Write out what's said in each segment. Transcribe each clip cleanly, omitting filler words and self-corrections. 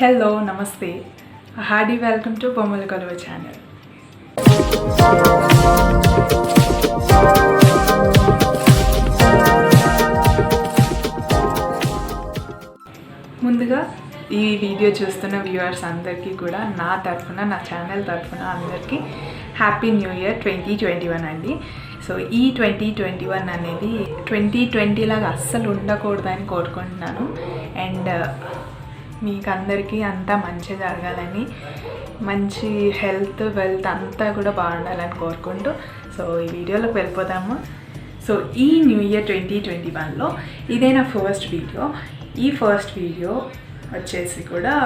Hello, Namaste. A hearty welcome to Pomala Kaluva channel. ముందుగా ఈ video చూస్తున్న viewers అందరికీ కూడా నా తరఫున నా ఛానల్ తరఫున అందరికీ హ్యాపీ న్యూ ఇయర్ 2021 అండి. సో ఈ 2021 అనేది 2020 లాగా అస్సలు ఉండకూడదని కోరుకుంటున్నాను. అండ్ మీకు అందరికీ అంతా మంచి జరగాలని, మంచి హెల్త్ వెల్త్ అంతా కూడా బాగుండాలని కోరుకుంటూ సో ఈ వీడియోలోకి వెళ్ళిపోదాము. సో ఈ న్యూ ఇయర్ 2021లో ఇదే నా ఫస్ట్ వీడియో. ఈ ఫస్ట్ వీడియో వచ్చేసి కూడా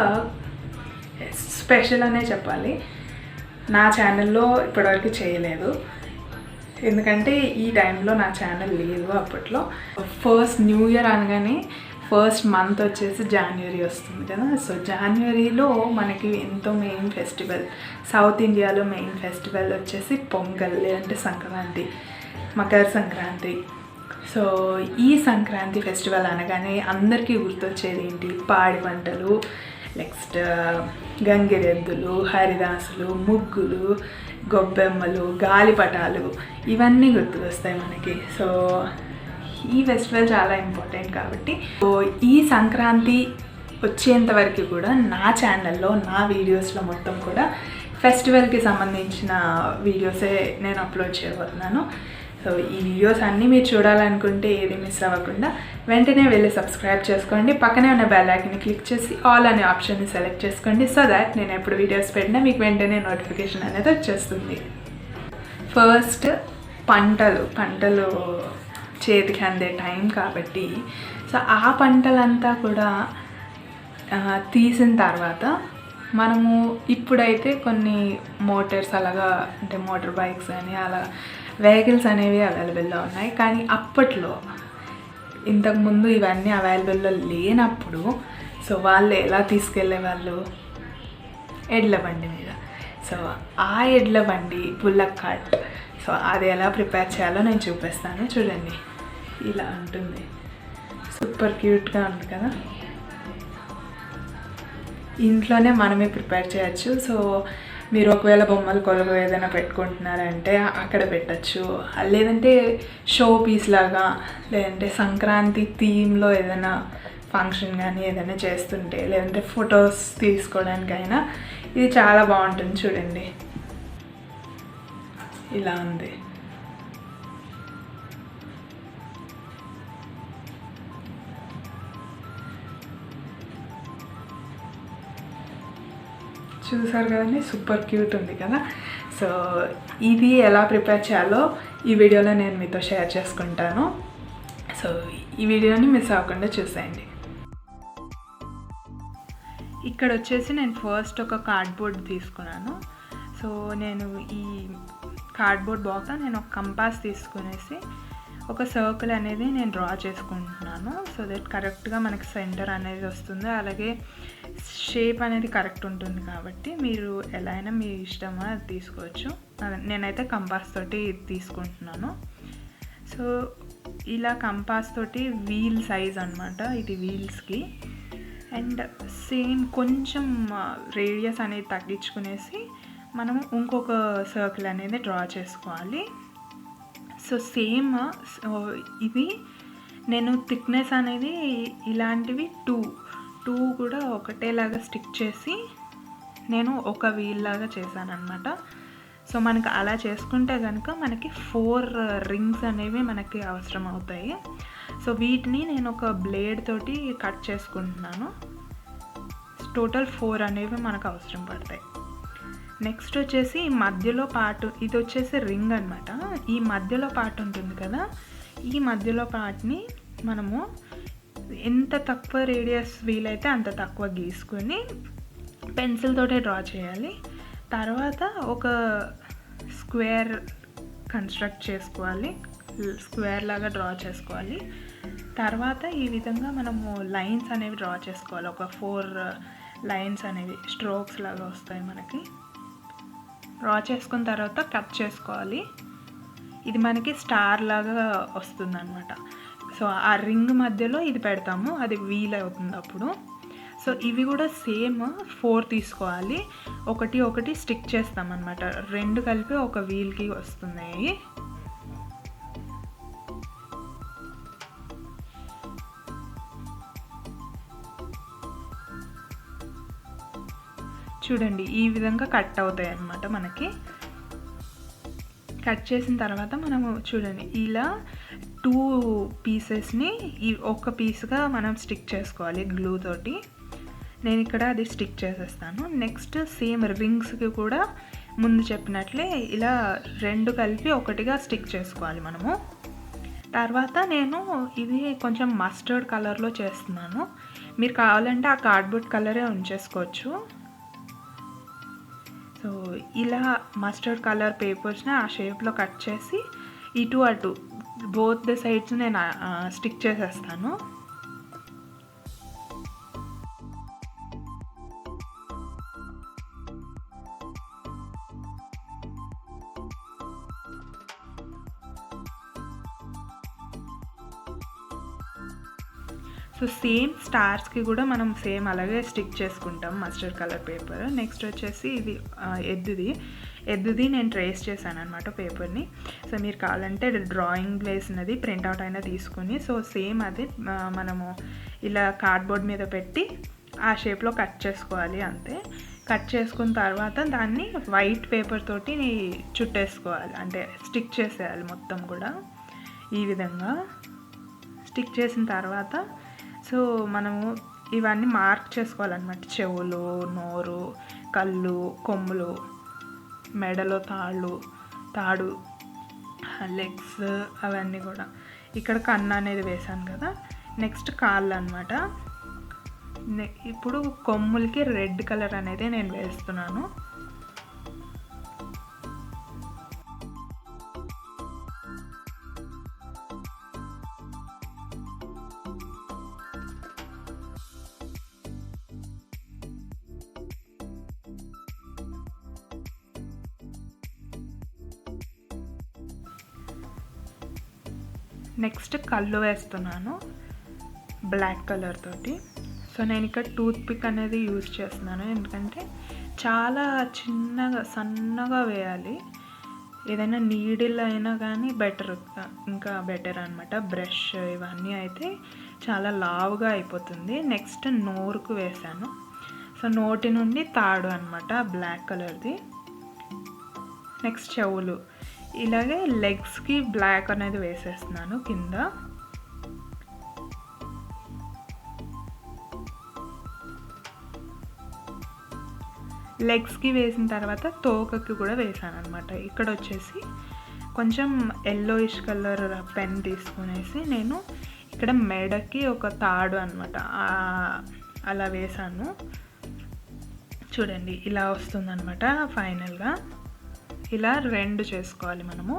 స్పెషల్ అనే చెప్పాలి. నా ఛానల్లో ఇప్పటివరకు చేయలేదు, ఎందుకంటే ఈ టైంలో నా ఛానల్ లేదు అప్పట్లో. ఫస్ట్ న్యూ ఇయర్ అనగానే ఫస్ట్ మంత్ వచ్చేసి జనవరి వస్తుంది కదా. సో జనవరిలో మనకి ఎంతో మెయిన్ ఫెస్టివల్, సౌత్ ఇండియాలో మెయిన్ ఫెస్టివల్ వచ్చేసి పొంగల్, లేదంటే సంక్రాంతి, మకర సంక్రాంతి. సో ఈ సంక్రాంతి ఫెస్టివల్ అనగానే అందరికీ గుర్తొచ్చేది ఏంటి? పాడి పంటలు, నెక్స్ట్ గంగిరెద్దులు, హరిదాసులు, ముగ్గులు, గొబ్బెమ్మలు, గాలిపటాలు, ఇవన్నీ గుర్తుకొస్తాయి మనకి. సో ఈ ఫెస్టివల్ చాలా ఇంపార్టెంట్ కాబట్టి సో ఈ సంక్రాంతి వచ్చేంత వరకు కూడా నా ఛానల్లో నా వీడియోస్లో మొత్తం కూడా ఫెస్టివల్కి సంబంధించిన వీడియోసే నేను అప్లోడ్ చేయబోతున్నాను. సో ఈ వీడియోస్ అన్నీ మీరు చూడాలనుకుంటే ఏది మిస్ అవ్వకుండా వెంటనే వెళ్ళి సబ్స్క్రైబ్ చేసుకోండి. పక్కనే ఉన్న బెల్ ఐకాన్ని క్లిక్ చేసి ఆల్ అనే ఆప్షన్ని సెలెక్ట్ చేసుకోండి. సో దాట్ నేను ఎప్పుడు వీడియోస్ పెట్టినా మీకు వెంటనే నోటిఫికేషన్ అనేది వచ్చేస్తుంది. ఫస్ట్ పంటలు చేతికి అందే టైం కాబట్టి సో ఆ పంటలంతా కూడా తీసిన తర్వాత మనము ఇప్పుడైతే కొన్ని మోటార్స్ అలాగా, అంటే మోటార్ బైక్స్ అని అలా వెహికల్స్ అనేవి అవైలబుల్లో ఉన్నాయి. కానీ అప్పట్లో ఇంతకుముందు ఇవన్నీ అవైలబుల్లో లేనప్పుడు సో వాళ్ళు ఎలా తీసుకెళ్ళే వాళ్ళు? ఎడ్ల బండి మీద. సో ఆ ఎడ్ల బండి బుల్లక్ కార్ట్, సో అది ఎలా ప్రిపేర్ చేయాలో నేను చూపిస్తాను. చూడండి, ఇలా ఉంటుంది. సూపర్ క్యూట్గా ఉంది కదా. ఇంట్లోనే మనమే ప్రిపేర్ చేయొచ్చు. సో మీరు ఒకవేళ బొమ్మలు కొలువు ఏదైనా పెట్టుకుంటున్నారంటే అక్కడ పెట్టచ్చు, లేదంటే షో పీస్ లాగా, లేదంటే సంక్రాంతి థీమ్లో ఏదైనా ఫంక్షన్ కానీ ఏదైనా చేస్తుంటే, లేదంటే ఫొటోస్ తీసుకోవడానికైనా ఇది చాలా బాగుంటుంది. చూడండి, ఇలా ఉంది. చూసారు కదండి, సూపర్ క్యూట్ ఉంది కదా. సో ఇది ఎలా ప్రిపేర్ చేయాలో ఈ వీడియోలో నేను మీతో షేర్ చేసుకుంటాను. సో ఈ వీడియోని మిస్ అవ్వకుండా చూసేయండి. ఇక్కడ వచ్చేసి నేను ఫస్ట్ ఒక కార్డ్బోర్డ్ తీసుకున్నాను. సో నేను ఈ కార్డ్బోర్డ్ బాక్స్ నేను ఒక కంపాస్ తీసుకునేసి ఒక సర్కిల్ అనేది నేను డ్రా చేసుకుంటున్నాను. సో దట్ కరెక్ట్గా మనకి సెంటర్ అనేది వస్తుంది, అలాగే షేప్ అనేది కరెక్ట్ ఉంటుంది. కాబట్టి మీరు ఎలా అయినా మీ ఇష్టమా అది తీసుకోవచ్చు. నేనైతే కంపాస్ తోటి తీసుకుంటున్నాను. సో ఇలా కంపాస్ తోటి వీల్ సైజ్ అనమాట ఇది, వీల్స్కి. అండ్ సేమ్ కొంచెం రేడియస్ అనేది తగ్గించుకునేసి మనం ఇంకొక సర్కిల్ అనేది డ్రా చేసుకోవాలి. సో సేమ్ ఇది నేను థిక్నెస్ అనేది ఇలాంటివి టూ కూడా ఒకటేలాగా స్టిక్ చేసి నేను ఒక వీల్ లాగా చేశాను అనమాట. సో మనకి అలా చేసుకుంటే కనుక మనకి 4 రింగ్స్ అనేవి మనకి అవసరం అవుతాయి. సో వీటిని నేను ఒక బ్లేడ్ తోటి కట్ చేసుకుంటున్నాను. టోటల్ 4 అనేవి మనకు అవసరం పడతాయి. నెక్స్ట్ వచ్చేసి ఈ మధ్యలో పార్ట్, ఇది వచ్చేసి రింగ్ అనమాట. ఈ మధ్యలో పార్ట్ ఉంటుంది కదా, ఈ మధ్యలో పార్ట్ని మనము ఎంత తక్కువ రేడియస్ వీలైతే అంత తక్కువ గీసుకొని పెన్సిల్ తోటే డ్రా చేయాలి. తర్వాత ఒక స్క్వేర్ కన్స్ట్రక్ట్ చేసుకోవాలి, స్క్వేర్ లాగా డ్రా చేసుకోవాలి. తర్వాత ఈ విధంగా మనము లైన్స్ అనేవి డ్రా చేసుకోవాలి. ఒక 4 లైన్స్ అనేవి స్ట్రోక్స్ లాగా వస్తాయి మనకి. డ్రా చేసుకున్న తర్వాత కట్ చేసుకోవాలి. ఇది మనకి స్టార్ లాగా వస్తుంది అనమాట. సో ఆ రింగ్ మధ్యలో ఇది పెడతాము, అది వీల్ అవుతుంది అప్పుడు. సో ఇవి కూడా సేమ్ 4 తీసుకోవాలి, ఒకటి స్టిక్ చేస్తామన్నమాట. 2 కలిపి ఒక వీల్కి వస్తున్నాయి. చూడండి ఈ విధంగా కట్ అవుతాయి అన్నమాట. మనకి కట్ చేసిన తర్వాత మనము చూడండి ఇలా 2 పీసెస్ని ఒక పీస్గా మనం స్టిక్ చేసుకోవాలి గ్లూ తోటి. నేను ఇక్కడ అది స్టిక్ చేసేస్తాను. నెక్స్ట్ సేమ్ రింగ్స్కి కూడా ముందు చెప్పినట్లే ఇలా 2 కలిపి ఒకటిగా స్టిక్ చేసుకోవాలి మనము. తర్వాత నేను ఇది కొంచెం మస్టర్డ్ కలర్లో చేస్తున్నాను. మీరు కావాలంటే ఆ కార్డ్బోర్డ్ కలరే ఉంచేసుకోవచ్చు. సో ఇలా మస్టర్డ్ కలర్ పేపర్స్ని ఆ షేప్లో కట్ చేసి ఇటు అటు బోత్ ద సైడ్స్ నేను స్టిక్ చేసేస్తాను. సో సేమ్ స్టార్స్కి కూడా మనం సేమ్ అలాగే స్టిక్ చేసుకుంటాం మస్టర్డ్ కలర్ పేపర్. నెక్స్ట్ వచ్చేసి ఇది ఎద్దుది నేను ట్రేస్ చేశాను అనమాట పేపర్ని. సో మీరు కావాలంటే డ్రాయింగ్ వేసినది ప్రింట్అవుట్ అయినా తీసుకొని సో సేమ్ అది మనము ఇలా కార్డ్బోర్డ్ మీద పెట్టి ఆ షేప్లో కట్ చేసుకోవాలి అంతే. కట్ చేసుకున్న తర్వాత దాన్ని వైట్ పేపర్ తోటి చుట్టేసుకోవాలి, అంటే స్టిక్ చేసేయాలి మొత్తం కూడా. ఈ విధంగా స్టిక్ చేసిన తర్వాత సో మనము ఇవన్నీ మార్క్ చేసుకోవాలన్నమాట. చెవులు, నోరు, కళ్ళు, కొమ్ములు, మెడలో తాడు, లెగ్స్ అవన్నీ కూడా. ఇక్కడ కన్ను అనేది వేసాను కదా. నెక్స్ట్ కాళ్ళు అన్నమాట. ఇప్పుడు కొమ్ములకి రెడ్ కలర్ అనేది నేను వేస్తున్నాను. నెక్స్ట్ కళ్ళు వేస్తున్నాను బ్లాక్ కలర్ తోటి. సో నేను ఇక్కడ టూత్ పిక్ అనేది యూజ్ చేస్తున్నాను, ఎందుకంటే చాలా సన్నగా వేయాలి. ఏదైనా నీడిల్ అయినా కానీ ఇంకా బెటర్ అనమాట. బ్రష్ ఇవన్నీ అయితే చాలా లావుగా అయిపోతుంది. నెక్స్ట్ నోరుకు వేసాను. సో నోటి నుండి తాడు అనమాట బ్లాక్ కలర్ది. నెక్స్ట్ చెవులు. ఇలాగే లెగ్స్కి బ్లాక్ అనేది వేసేస్తున్నాను కింద. లెగ్స్కి వేసిన తర్వాత తోకకి కూడా వేసాను అనమాట. ఇక్కడ వచ్చేసి కొంచెం ఎల్లోయిష్ కలర్ పెన్ తీసుకునేసి నేను ఇక్కడ మెడకి ఒక తాడు అనమాట అలా వేసాను. చూడండి ఇలా వస్తుందన్నమాట ఫైనల్గా. ఇలా 2 చేసుకోవాలి మనము.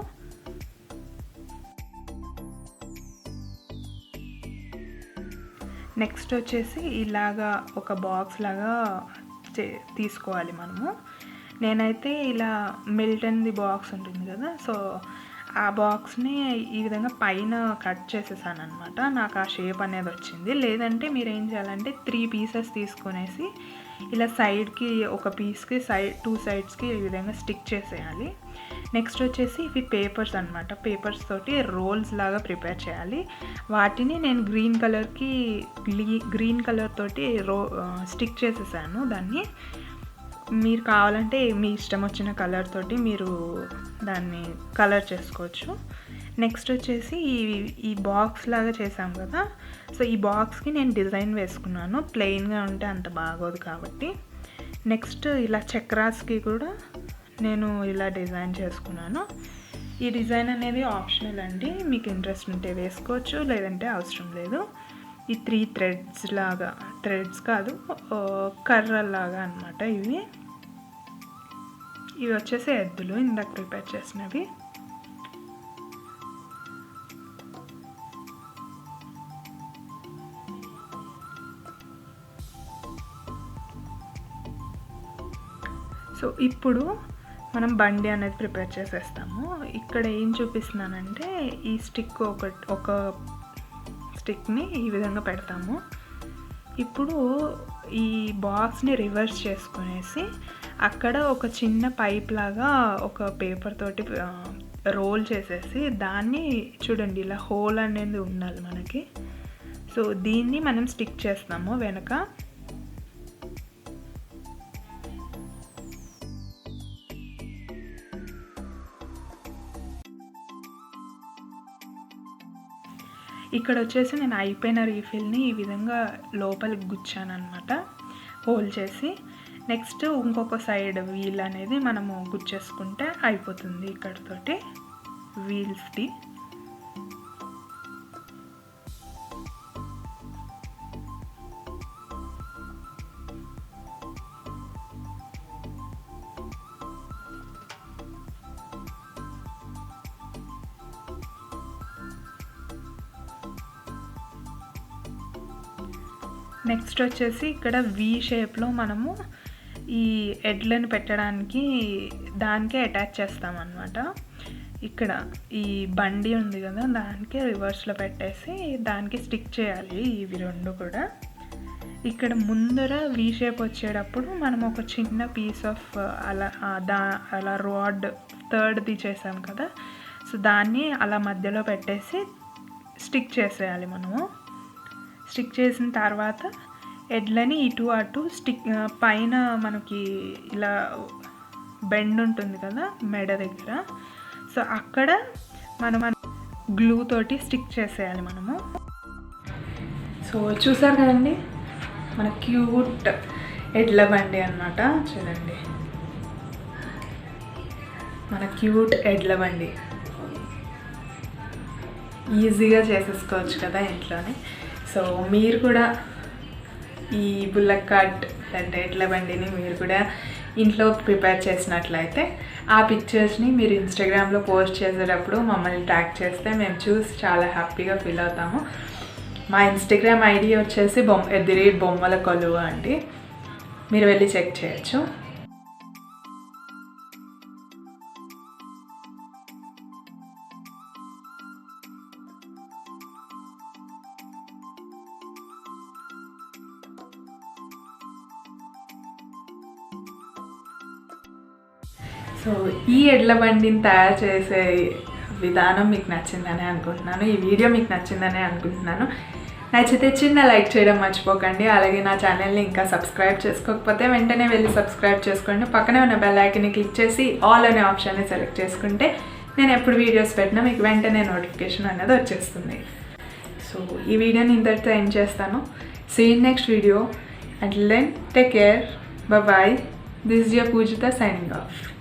నెక్స్ట్ వచ్చేసి ఇలాగా ఒక బాక్స్ లాగా తీసుకోవాలి మనము. నేనైతే ఇలా మిల్టన్ది బాక్స్ ఉంటుంది కదా, సో ఆ బాక్స్ని ఈ విధంగా పైన కట్ చేసేసాను అనమాట. నాకు ఆ షేప్ అనేది వచ్చింది. లేదంటే మీరు ఏం చేయాలంటే 3 పీసెస్ తీసుకునేసి ఇలా సైడ్కి ఒక పీస్కి 2 సైడ్స్కి ఈ విధంగా స్టిక్ చేసేయాలి. నెక్స్ట్ వచ్చేసి ఇవి పేపర్స్ అనమాట. పేపర్స్ తోటి రోల్స్ లాగా ప్రిపేర్ చేయాలి. వాటిని నేను గ్రీన్ కలర్ తోటి స్టిక్ చేసేసాను దాన్ని. మీరు కావాలంటే మీ ఇష్టం వచ్చిన కలర్ తోటి మీరు దాన్ని కలర్ చేసుకోవచ్చు. నెక్స్ట్ వచ్చేసి ఈ బాక్స్ లాగా చేసాం కదా, సో ఈ బాక్స్కి నేను డిజైన్ వేసుకున్నాను. ప్లెయిన్గా ఉంటే అంత బాగోదు కాబట్టి. నెక్స్ట్ ఇలా చక్రాస్కి కూడా నేను ఇలా డిజైన్ చేసుకున్నాను. ఈ డిజైన్ అనేది ఆప్షనల్ అండి, మీకు ఇంట్రెస్ట్ ఉంటే వేసుకోవచ్చు, లేదంటే అవసరం లేదు. ఈ 3 థ్రెడ్స్ లాగా, థ్రెడ్స్ కాదు కర్రలాగా అనమాట. ఇవి వచ్చేసి ఎద్దులు ఇందాక ప్రిపేర్ చేసినవి. సో ఇప్పుడు మనం బండి అనేది ప్రిపేర్ చేసేస్తాము. ఇక్కడ ఏం చూపిస్తున్నానంటే ఈ స్టిక్ ఒక స్టిక్ని ఈ విధంగా పెడతాము. ఇప్పుడు ఈ బాక్స్ని రివర్స్ చేసుకునేసి అక్కడ ఒక చిన్న పైప్ లాగా ఒక పేపర్ తోటి రోల్ చేసేసి దాన్ని చూడండి ఇలా హోల్ అనేది ఉండాలి మనకి. సో దీన్ని మనం స్టిక్ చేస్తాము వెనక. ఇక్కడ వచ్చేసి నేను అయిపోయిన రీఫిల్ని ఈ విధంగా లోపలికి గుచ్చాను అనమాట, హోల్ చేసి. నెక్స్ట్ ఇంకొక సైడ్ వీల్ అనేది మనము గుచ్చేసుకుంటే అయిపోతుంది ఇక్కడతోటి వీల్స్ది. నెక్స్ట్ వచ్చేసి ఇక్కడ వి షేప్లో మనము ఈ ఎడ్లను పెట్టడానికి దానికే అటాచ్ చేస్తామన్నమాట. ఇక్కడ ఈ బండి ఉంది కదా, దానికి రివర్స్లో పెట్టేసి దానికి స్టిక్ చేయాలి ఇవి రెండు కూడా. ఇక్కడ ముందర వి షేప్ వచ్చేటప్పుడు మనం ఒక చిన్న పీస్ ఆఫ్ అలా రాడ్ థర్డ్ది చేసాం కదా, సో దాన్ని అలా మధ్యలో పెట్టేసి స్టిక్ చేసేయాలి మనము. స్టిక్ చేసిన తర్వాత ఎడ్లని ఇటు అటు స్టిక్ పైన మనకి ఇలా బెండ్ ఉంటుంది కదా మెడ దగ్గర, సో అక్కడ మనం గ్లూ తోటి స్టిక్ చేసేయాలి మనము. సో చూసారు కదండి మన క్యూట్ ఎడ్ల బండి అన్నమాట. చూడండి మన క్యూట్ ఎడ్ల బండి ఈజీగా చేసేసుకోవచ్చు కదా ఇంట్లోనే. సో మీరు కూడా ఈ బుల్లక్ కార్ట్ అంటే ఎడ్ల బండిని మీరు కూడా ఇంట్లో ప్రిపేర్ చేసినట్లయితే ఆ పిక్చర్స్ని మీరు ఇన్స్టాగ్రామ్లో పోస్ట్ చేసేటప్పుడు మమ్మల్ని ట్యాగ్ చేస్తే మేము చూసి చాలా హ్యాపీగా ఫీల్ అవుతాము. మా ఇన్స్టాగ్రామ్ ఐడి వచ్చేసి బొమ్మల కొలువు అండి, మీరు వెళ్ళి చెక్ చేయొచ్చు. సో ఈ ఎడ్ల బండిని తయారు చేసే విధానం మీకు నచ్చిందని అనుకుంటున్నాను, ఈ వీడియో మీకు నచ్చిందని అనుకుంటున్నాను. నచ్చితే చిన్న లైక్ చేయడం మర్చిపోకండి. అలాగే నా ఛానల్ని ఇంకా సబ్స్క్రైబ్ చేసుకోకపోతే వెంటనే వెళ్ళి సబ్స్క్రైబ్ చేసుకోండి. పక్కనే ఉన్న బెల్ ఐకాన్ని క్లిక్ చేసి ఆల్ అనే ఆప్షన్ని సెలెక్ట్ చేసుకుంటే నేను ఎప్పుడు వీడియోస్ పెట్టినా మీకు వెంటనే నోటిఫికేషన్ అనేది వచ్చేస్తుంది. సో ఈ వీడియోని ఇంతటితో ఎండ్ చేస్తాను. See in next video. Until then, take care. Bye bye. This is your Pujita signing off.